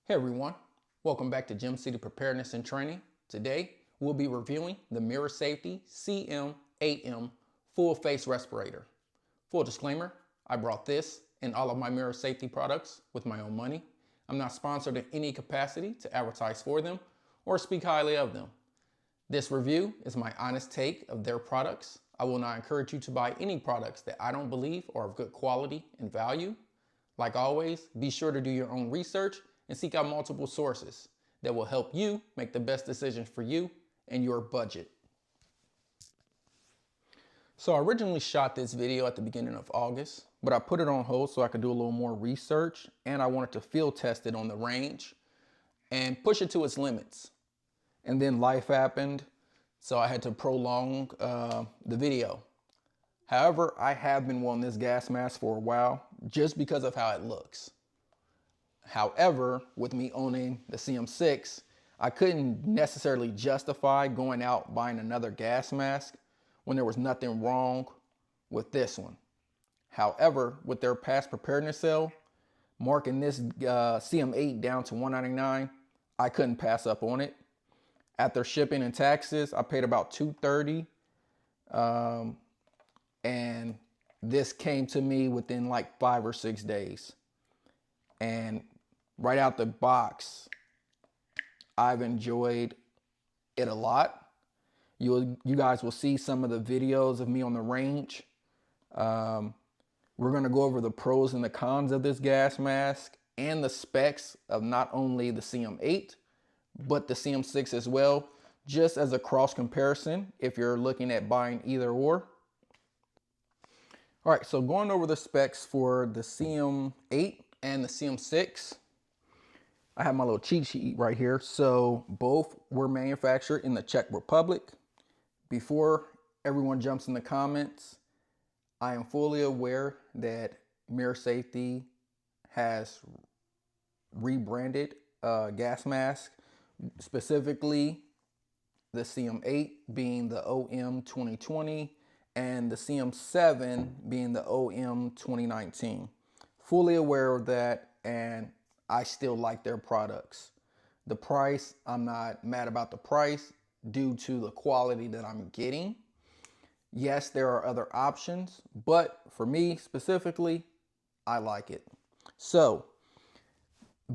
Hey everyone, welcome back to Gym City Preparedness and Training. Today we'll be reviewing the Mira Safety CM-8M Full-Face Respirator. Full disclaimer, I brought this and all of my Mira Safety products with my own money. I'm not sponsored in any capacity to advertise for them or speak highly of them. This review is my honest take of their products. I will not encourage you to buy any products that I don't believe are of good quality and value. Like always, be sure to do your own research and seek out multiple sources that will help you make the best decisions for you and your budget. So I originally shot this video at the beginning of August, but I put it on hold so I could do a little more research, and I wanted to field test it on the range and push it to its limits. And then life happened, so I had to prolong the video. However, I have been wanting this gas mask for a while just because of how it looks. However, with me owning the CM6, I couldn't necessarily justify going out buying another gas mask when there was nothing wrong with this one. However, with their past preparedness sale, marking this CM8 down to $199, I couldn't pass up on it. After shipping and taxes, I paid about $230, and this came to me within like 5 or 6 days. And right out the box, I've enjoyed it a lot. You guys will see some of the videos of me on the range. We're gonna go over the pros and the cons of this gas mask and the specs of not only the CM8, but the CM6 as well, just as a cross comparison if you're looking at buying either or. All right, so going over the specs for the CM8 and the CM6, I have my little cheat sheet right here. So both were manufactured in the Czech Republic. Before everyone jumps in the comments, I am fully aware that Mira Safety has rebranded gas mask, specifically the CM8 being the OM 2020 and the CM7 being the OM 2019. Fully aware of that, and I still like their products. The price, I'm not mad about the price due to the quality that I'm getting. Yes, there are other options, but for me specifically, I like it. So,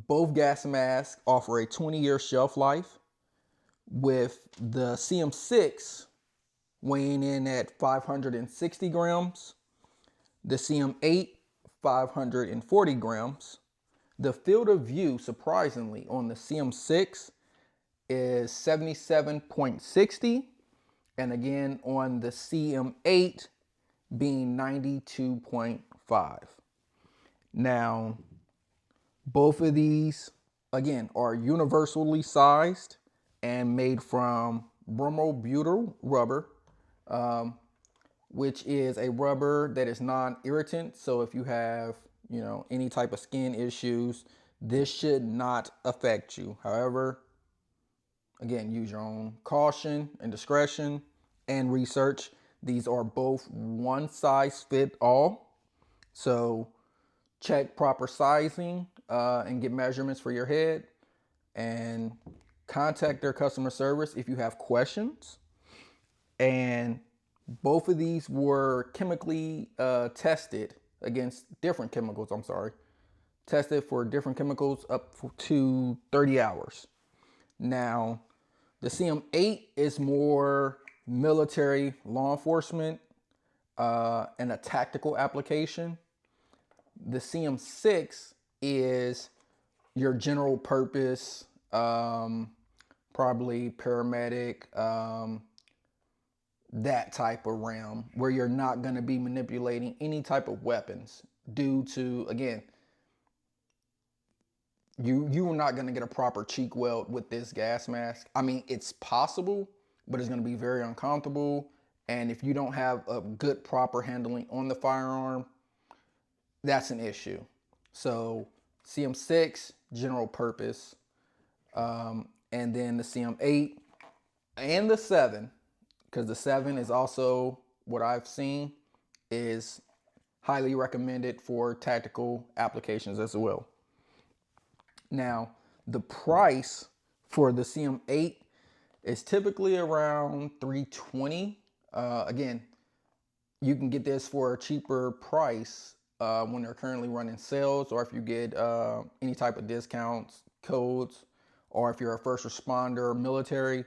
both gas masks offer a 20-year shelf life, with the CM6 weighing in at 560 grams, the CM8 540 grams. The field of view, surprisingly, on the CM6 is 77.60, and again on the CM8 being 92.5. Now, both of these, again, are universally sized and made from bromobutyl rubber, which is a rubber that is non-irritant. So if you have, any type of skin issues, this should not affect you. However, again, use your own caution and discretion and research. These are both one size fit all. So check proper sizing and get measurements for your head, and contact their customer service if you have questions. And both of these were chemically tested against different chemicals, tested for different chemicals up to 30 hours. Now, the CM8 is more military, law enforcement, and a tactical application. The CM6 is your general purpose, probably paramedic, that type of realm, where you're not going to be manipulating any type of weapons due to, again, you are not going to get a proper cheek weld with this gas mask. I mean, it's possible, but it's going to be very uncomfortable. And if you don't have a good proper handling on the firearm, that's an issue. So CM6, general purpose, and then the CM8 and the 7, because the 7 is also, what I've seen, is highly recommended for tactical applications as well. Now, The price for the CM8 is typically around $320. Again, you can get this for a cheaper price when they're currently running sales, or if you get any type of discounts, codes, or if you're a first responder, military,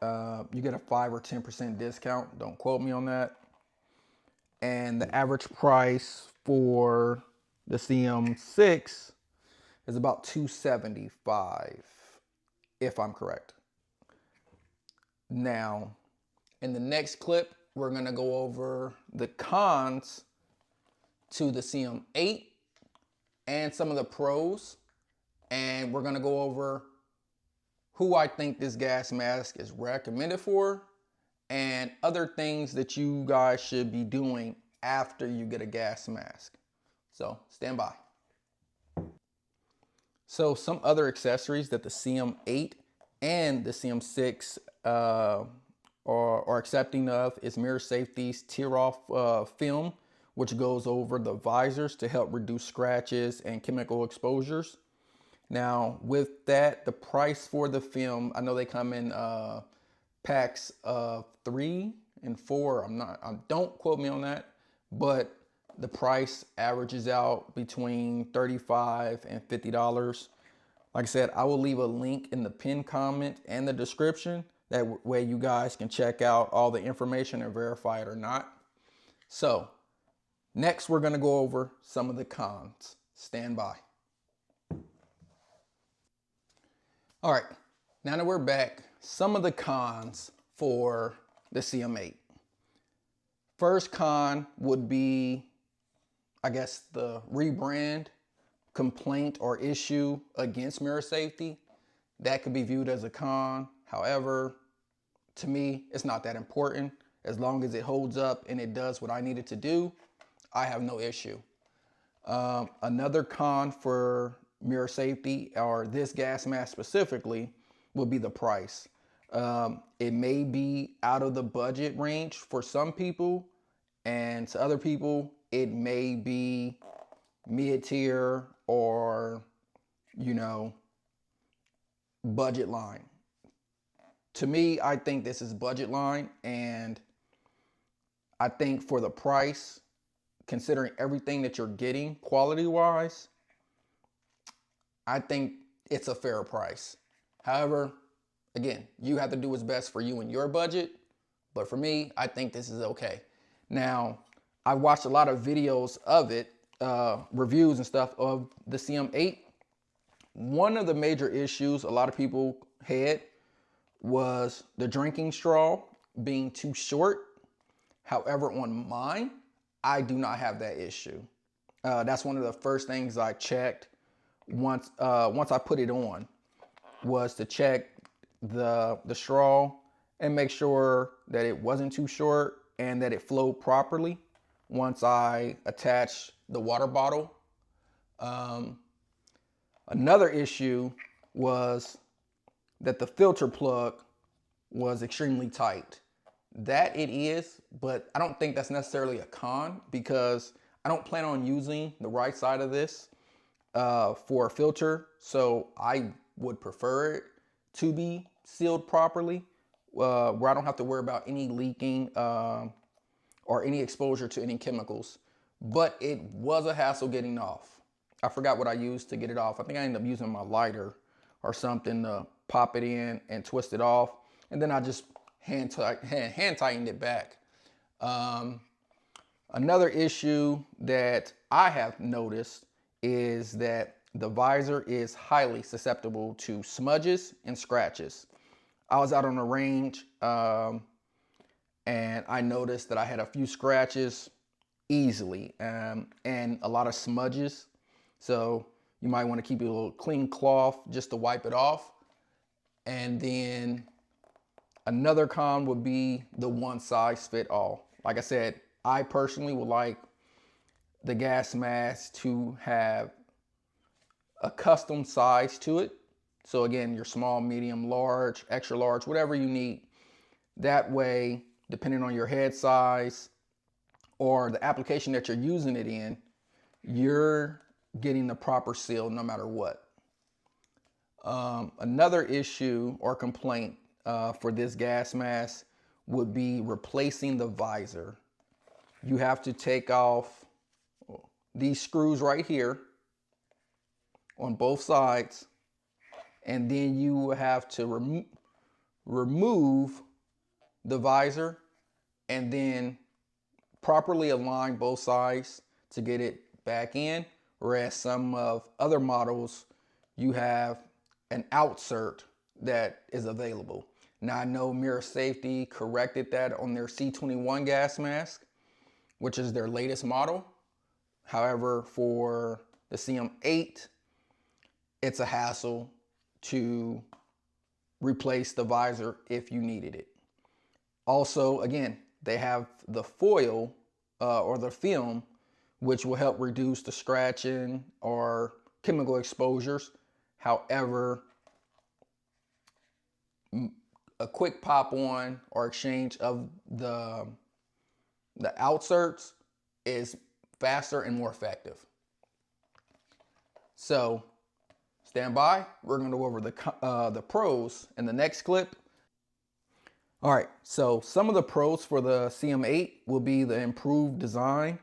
you get a 5 or 10% discount. Don't quote me on that. And the average price for the CM6 is about $275, if I'm correct. Now, in the next clip, we're gonna go over the cons to the CM8 and some of the pros, and we're gonna go over who I think this gas mask is recommended for and other things that you guys should be doing after you get a gas mask. So stand by. So some other accessories that the CM8 and the CM6 are accepting of is Mira Safety's tear-off film, which goes over the visors to help reduce scratches and chemical exposures. Now, with that, the price for the film, I know they come in packs of 3 and 4. Don't quote me on that, but the price averages out between $35 and $50. Like I said, I will leave a link in the pinned comment and the description. That way you guys can check out all the information and verify it or not. So next, we're gonna go over some of the cons. Stand by. All right, now that we're back, some of the cons for the CM8. First con would be, I guess, the rebrand complaint or issue against Mira Safety. That could be viewed as a con. However, to me, it's not that important. As long as it holds up and it does what I need it to do, I have no issue. Another con for Mira Safety, or this gas mask specifically, would be the price. It may be out of the budget range for some people, and to other people, it may be mid-tier or, you know, budget line. To me, I think this is budget line, and I think for the price, considering everything that you're getting quality-wise, I think it's a fair price. However, again, you have to do what's best for you and your budget, but for me, I think this is okay. Now, I watched a lot of videos of it, reviews and stuff of the CM8. One of the major issues a lot of people had was the drinking straw being too short. However, on mine, I do not have that issue. That's one of the first things I checked once I put it on, was to check the straw and make sure that it wasn't too short and that it flowed properly once I attached the water bottle. Another issue was that the filter plug was extremely tight. That it is, but I don't think that's necessarily a con, because I don't plan on using the right side of this for a filter, so I would prefer it to be sealed properly, where I don't have to worry about any leaking or any exposure to any chemicals. But it was a hassle getting off. I forgot what I used to get it off. I think I ended up using my lighter or something to pop it in and twist it off, and then I just hand tightened it back. Another issue that I have noticed is that the visor is highly susceptible to smudges and scratches. I was out on the range and I noticed that I had a few scratches easily and a lot of smudges. So you might want to keep a little clean cloth just to wipe it off. And then another con would be the one size fit all. Like I said, I personally would like the gas mask to have a custom size to it. So again, your small, medium, large, extra large, whatever you need. That way, depending on your head size or the application that you're using it in, you're getting the proper seal no matter what. Another issue or complaint for this gas mask would be replacing the visor. You have to take off these screws right here on both sides, and then you have to remove the visor and then properly align both sides to get it back in, whereas some of other models you have an outsert that is available. Now I know Mira Safety corrected that on their C21 gas mask, which is their latest model. However, for the CM8, it's a hassle to replace the visor if you needed it. Also, again, they have the foil or the film, which will help reduce the scratching or chemical exposures. However, a quick pop on or exchange of the outserts is faster and more effective. So stand by. We're going to go over the pros in the next clip. All right, so some of the pros for the CM8 will be the improved design.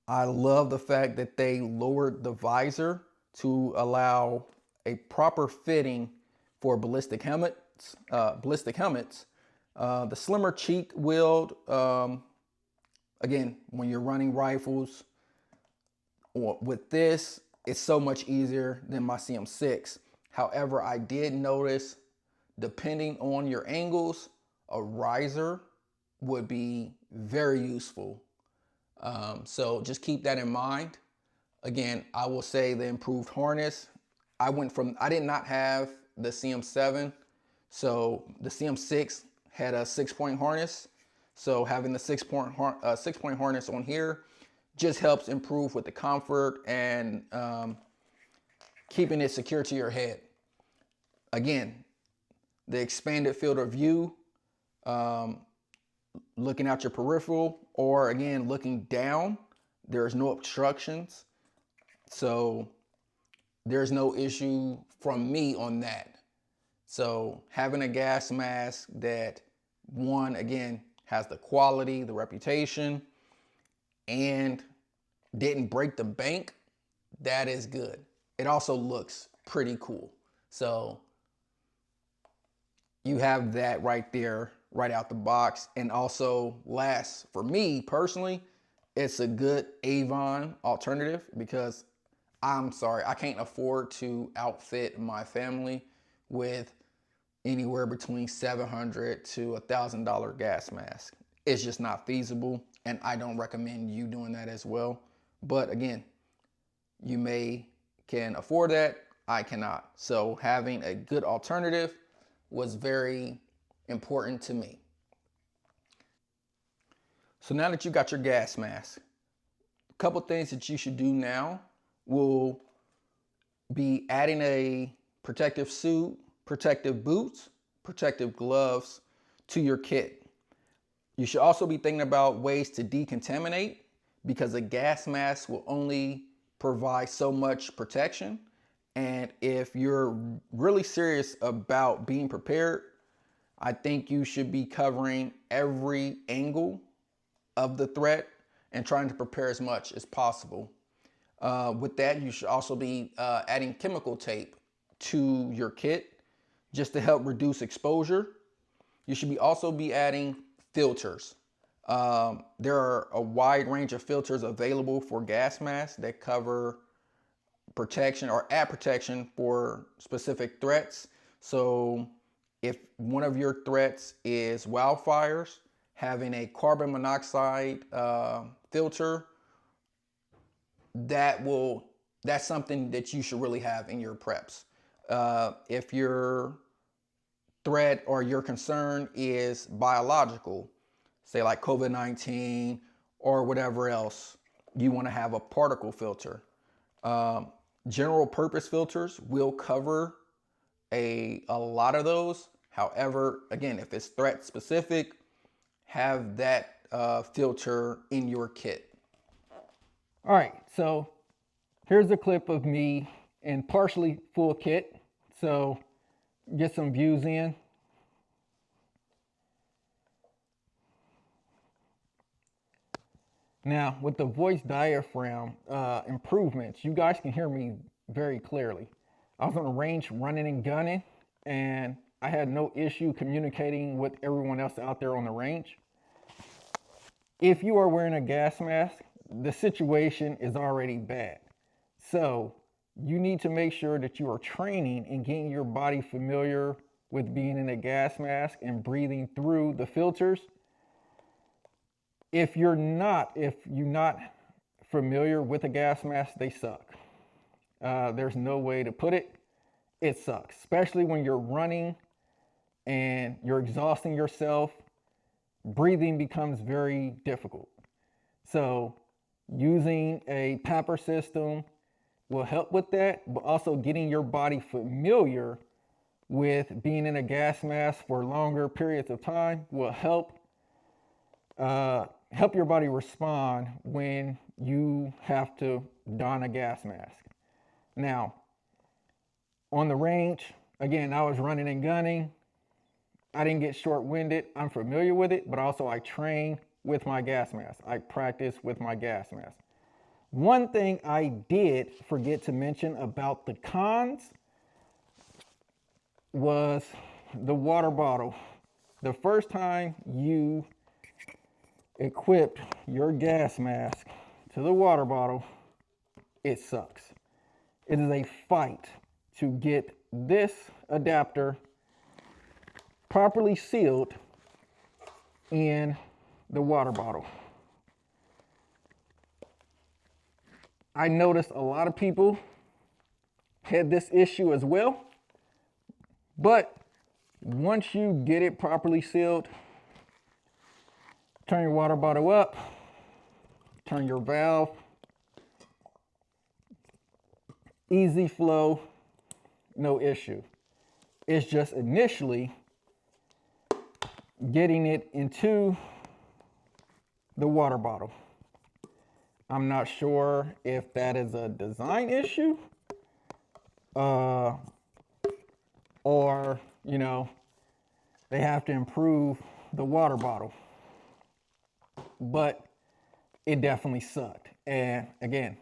I love the fact that they lowered the visor to allow a proper fitting for ballistic helmets. The slimmer cheek wield, again, when you're running rifles, with this, it's so much easier than my CM6. However, I did notice, depending on your angles, a riser would be very useful. So just keep that in mind. Again, I will say the improved harness. I did not have the CM7, so the CM6 had a 6-point harness. So having the 6-point harness on here just helps improve with the comfort and keeping it secure to your head. Again, the expanded field of view, looking out your peripheral, or again, looking down, there's no obstructions. So there's no issue from me on that. So having a gas mask that, one, again, has the quality, the reputation, and didn't break the bank, that is good. It also looks pretty cool. So you have that right there, right out the box. And also, last, for me personally, it's a good Avon alternative because I'm sorry, I can't afford to outfit my family with anywhere between $700 to $1,000 gas mask. It's just not feasible, and I don't recommend you doing that as well. But again, you can afford that, I cannot. So having a good alternative was very important to me. So now that you got your gas mask, a couple things that you should do now will be adding a protective suit, protective boots, protective gloves to your kit. You should also be thinking about ways to decontaminate, because a gas mask will only provide so much protection. And if you're really serious about being prepared, I think you should be covering every angle of the threat and trying to prepare as much as possible. With that, you should also be adding chemical tape to your kit just to help reduce exposure. You should also be adding filters. There are a wide range of filters available for gas masks that cover protection or add protection for specific threats. So if one of your threats is wildfires, having a carbon monoxide filter, that's something that you should really have in your preps. If your threat or your concern is biological, say like COVID-19 or whatever else, you want to have a particle filter. General purpose filters will cover a lot of those. However, again, if it's threat specific, have that filter in your kit. All right, so here's a clip of me in partially full kit. so get some views in. Now, with the voice diaphragm improvements, you guys can hear me very clearly. I was on the range running and gunning, and I had no issue communicating with everyone else out there on the range. If you are wearing a gas mask, the situation is already bad. So you need to make sure that you are training and getting your body familiar with being in a gas mask and breathing through the filters. If you're not familiar with a gas mask, they suck. There's no way to put it. It sucks, especially when you're running and you're exhausting yourself. Breathing becomes very difficult. So using a PAPR system will help with that, but also getting your body familiar with being in a gas mask for longer periods of time will help your body respond when you have to don a gas mask. Now, on the range, again, I was running and gunning. I didn't get short-winded. I'm familiar with it, but also I train with my gas mask. I practice with my gas mask. One thing I did forget to mention about the cons was the water bottle. The first time you equipped your gas mask to the water bottle, it sucks. It is a fight to get this adapter properly sealed in the water bottle. I noticed a lot of people had this issue as well, but once you get it properly sealed, turn your water bottle up, turn your valve, easy flow, no issue. It's just initially getting it into the water bottle. I'm not sure if that is a design issue or, they have to improve the water bottle. But it definitely sucked. And again,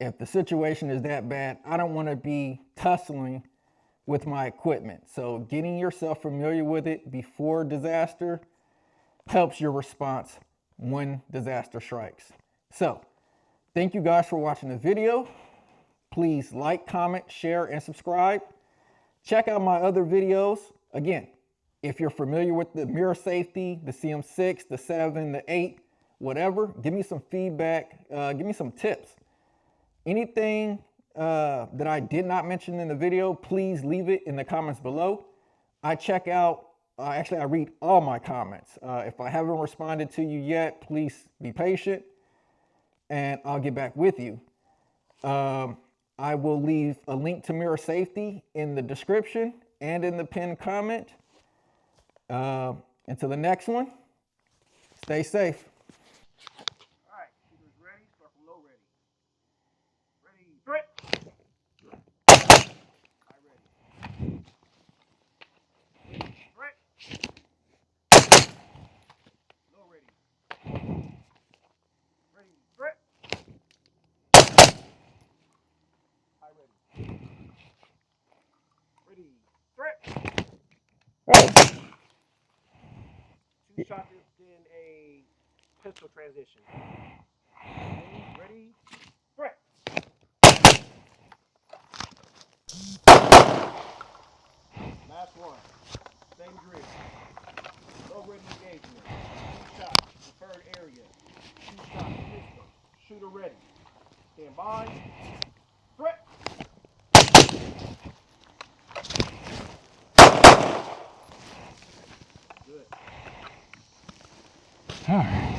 if the situation is that bad, I don't want to be tussling with my equipment. So getting yourself familiar with it before disaster helps your response when disaster strikes. So thank you guys for watching the video. Please like, comment, share, and subscribe. Check out my other videos. Again, if you're familiar with the Mira Safety, the CM6, the 7, the 8, whatever, give me some feedback, give me some tips. Anything that I did not mention in the video, please leave it in the comments below. I check out, actually I read all my comments. If I haven't responded to you yet, please be patient and I'll get back with you. I will leave a link to Mira Safety in the description and in the pinned comment. Until the next one, stay safe. All right, shooters ready, start from low ready. Ready, threat. I ready. Threat. Low ready. Ready, threat. I ready. Ready, threat. Two shots in a pistol transition. Ready, threat. Last one. Same drill. Low ready engagement. Two shots. Preferred area. Two shots. Pistol. Shooter ready. Stand by. Threat. Good. All right.